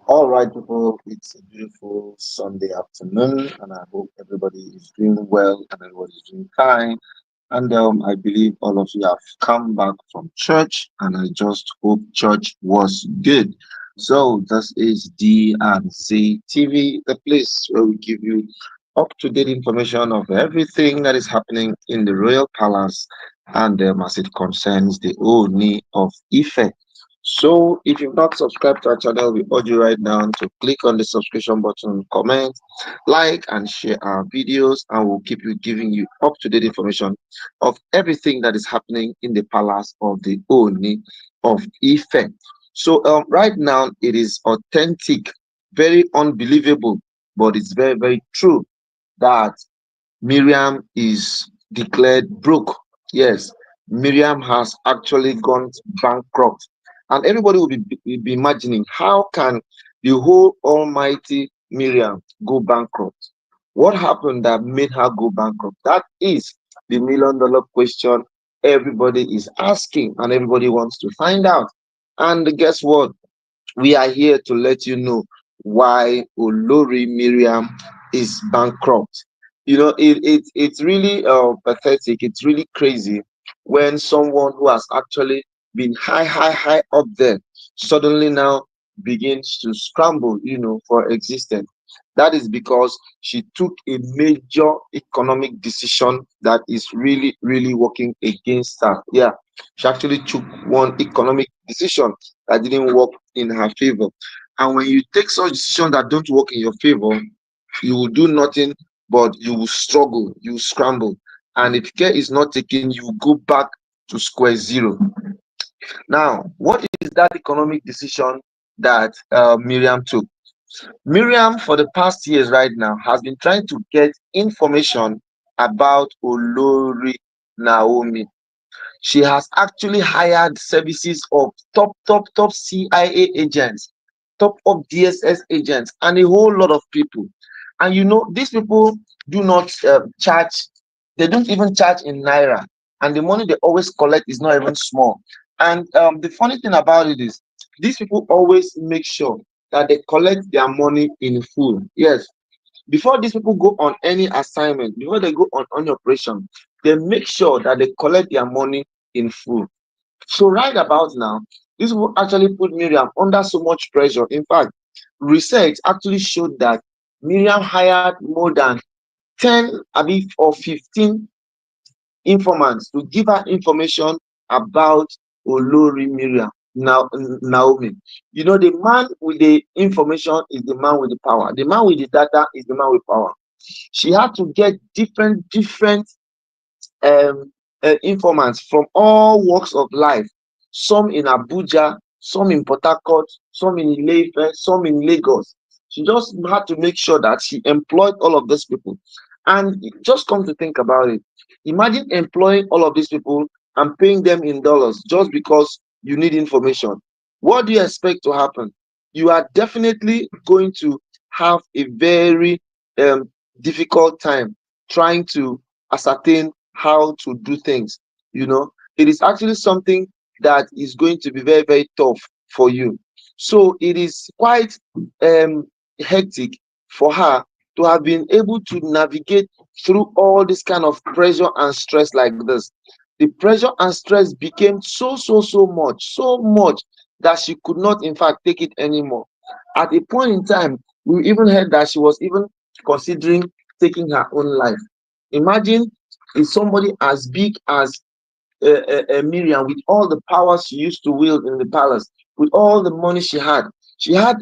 All right, people, it's a beautiful Sunday afternoon, and I hope everybody is doing well and everybody is doing fine. And I believe all of you have come back from church, and I just hope church was good. So, this is D and Z TV, the place where we give you up to date information of everything that is happening in the royal palace and as it concerns the Ooni of Ife. So, if you've not subscribed to our channel, we urge you right now to click on the subscription button, comment, like, and share our videos, and we'll keep you giving you up to date information of everything that is happening in the palace of the Oni of Ife. So, right now, it is authentic, very unbelievable, but it's very, very true that Miriam is declared broke. Yes, Miriam has actually gone bankrupt. And everybody will be imagining, how can the whole almighty Miriam go bankrupt? What happened that made her go bankrupt? That is the million-dollar question everybody is asking and everybody wants to find out. And guess what? We are here to let you know why Olori Miriam is bankrupt. It's really pathetic. It's really crazy when someone who has actually been high up there suddenly now begins to scramble, for existence. That is because she took a major economic decision that is really, really working against her. Yeah, she actually took one economic decision that didn't work in her favor. And when you take such decisions that don't work in your favor, you will do nothing but you will struggle, you will scramble. And if care is not taken, you will go back to square zero. Now, what is that economic decision that Miriam took? Miriam, for the past years right now, has been trying to get information about Olori Naomi. She has actually hired services of top CIA agents, top of DSS agents, and a whole lot of people. And these people do not charge, they don't even charge in naira, and the money they always collect is not even small. And the funny thing about it is, these people always make sure that they collect their money in full. Yes, before these people go on any assignment, before they go on any operation, they make sure that they collect their money in full. So right about now, this will actually put Miriam under so much pressure. In fact, research actually showed that Miriam hired more than 10 or 15 informants to give her information about Olori Miriam. Now, Naomi, the man with the information is the man with the power. The man with the data is the man with power. She had to get different um, informants from all walks of life, some in Abuja, some in Port Harcourt, some in Ile-Ife, some in Lagos. She just had to make sure that she employed all of those people. And just come to think about it, imagine employing all of these people and paying them in dollars just because you need information. What do you expect to happen? You are definitely going to have a very difficult time trying to ascertain how to do things. It is actually something that is going to be very, very tough for you. So it is quite um hectic for her to have been able to navigate through all this kind of pressure and stress like this. The pressure and stress became so much that she could not, in fact, take it anymore. At a point in time, we even heard that she was even considering taking her own life. Imagine if somebody as big as Miriam, with all the power she used to wield in the palace, with all the money she had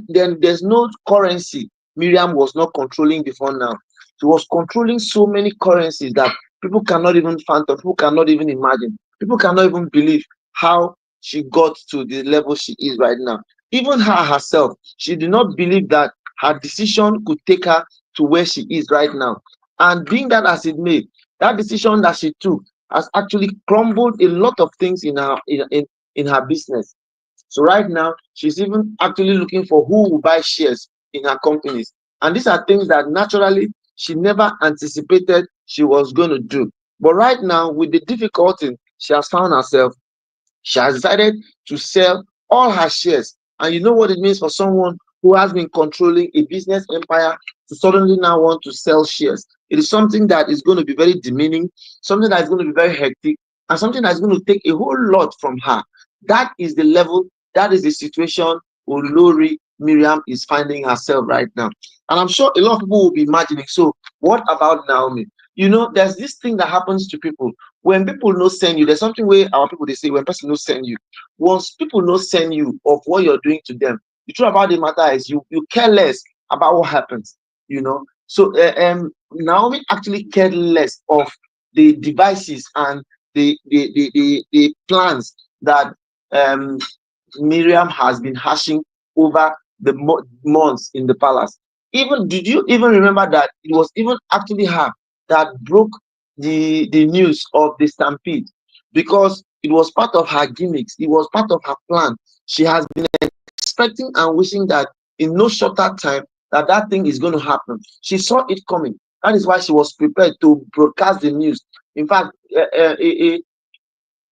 then there's no currency Miriam was not controlling before now. She was controlling so many currencies that people cannot even fathom, people cannot even imagine, people cannot even believe how she got to the level she is right now. Even her herself, she did not believe that her decision could take her to where she is right now. And being that as it may, that decision that she took has actually crumbled a lot of things in her business. So right now, she's even actually looking for who will buy shares in her companies. And these are things that naturally she never anticipated she was going to do. But right now, with the difficulty she has found herself, she has decided to sell all her shares. And you know what it means for someone who has been controlling a business empire to suddenly now want to sell shares. It is something that is going to be very demeaning, something that is going to be very hectic, and something that is going to take a whole lot from her. That is the level, that is the situation Olori Miriam is finding herself right now. And I'm sure a lot of people will be imagining, so what about Naomi? You know, there's this thing that happens to people. When people no send you, there's something where our people they say when person no send you. Once people no send you of what you're doing to them, the truth about the matter is you care less about what happens, you know. So Naomi actually cared less of the devices and the plans that um Miriam has been hashing over the months in the palace. Even did you even remember that it was even actually her that broke the news of the stampede, because it was part of her gimmicks, it was part of her plan. She has been expecting and wishing that in no shorter time that that thing is going to happen. She saw it coming. That is why she was prepared to broadcast the news. In fact,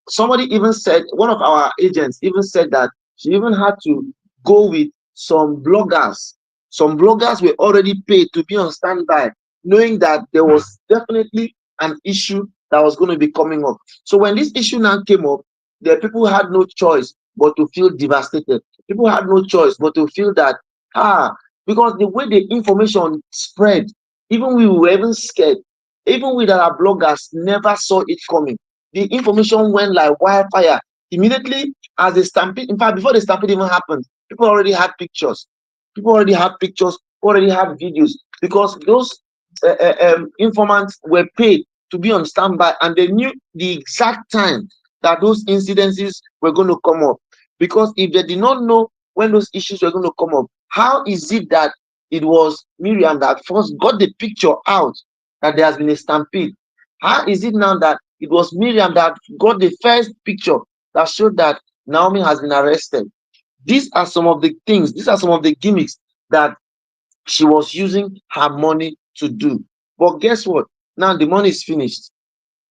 somebody even said, one of our agents even said that she even had to go with some bloggers. Some bloggers were already paid to be on standby, knowing that there was definitely an issue that was going to be coming up. So when this issue now came up, the people had no choice but to feel devastated. People had no choice but to feel that, because the way the information spread, even we were even scared. Even we that are bloggers never saw it coming. The information went like wildfire immediately as the stampede. In fact, before the stampede even happened, people already had pictures. People already had pictures, already had videos, because those informants were paid to be on standby, and they knew the exact time that those incidences were going to come up. Because if they did not know when those issues were going to come up, how is it that it was Miriam that first got the picture out that there has been a stampede? How is it now that it was Miriam that got the first picture that showed that Naomi has been arrested? These are some of the things, these are some of the gimmicks that she was using her money to do. But guess what? Now the money is finished.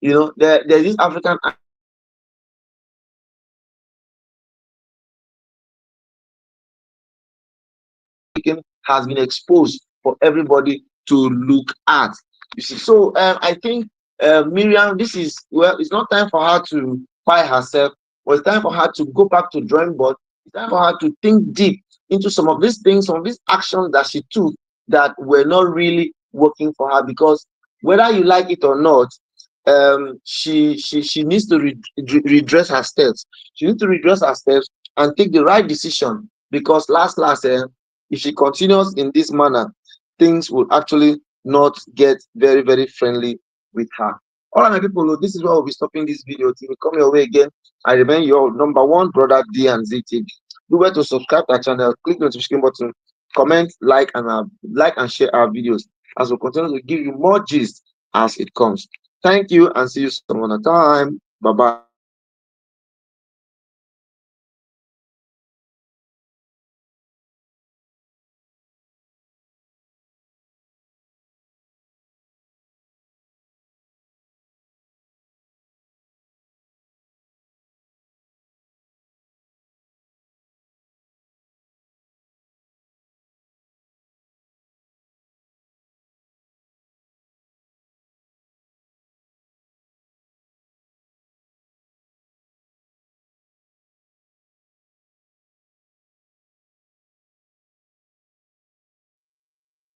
You know, there's this African has been exposed for everybody to look at. You see, so I think Miriam, this is, well, it's not time for her to fight herself, but it's time for her to go back to drawing board. It's time for her to think deep into some of these things, some of these actions that she took that were not really working for her. Because whether you like it or not, she needs to redress her steps. She needs to redress her steps and take the right decision, because last if she continues in this manner, things will actually not get very, very friendly with her. All right, my people, this is where we'll be stopping this video. Till we come your way again, I remain your number one brother, D and Z TV. Do well to subscribe to our channel, click the notification button, comment, like and share our videos, as we continue to give you more gist as it comes. Thank you, and see you some other time. Bye bye.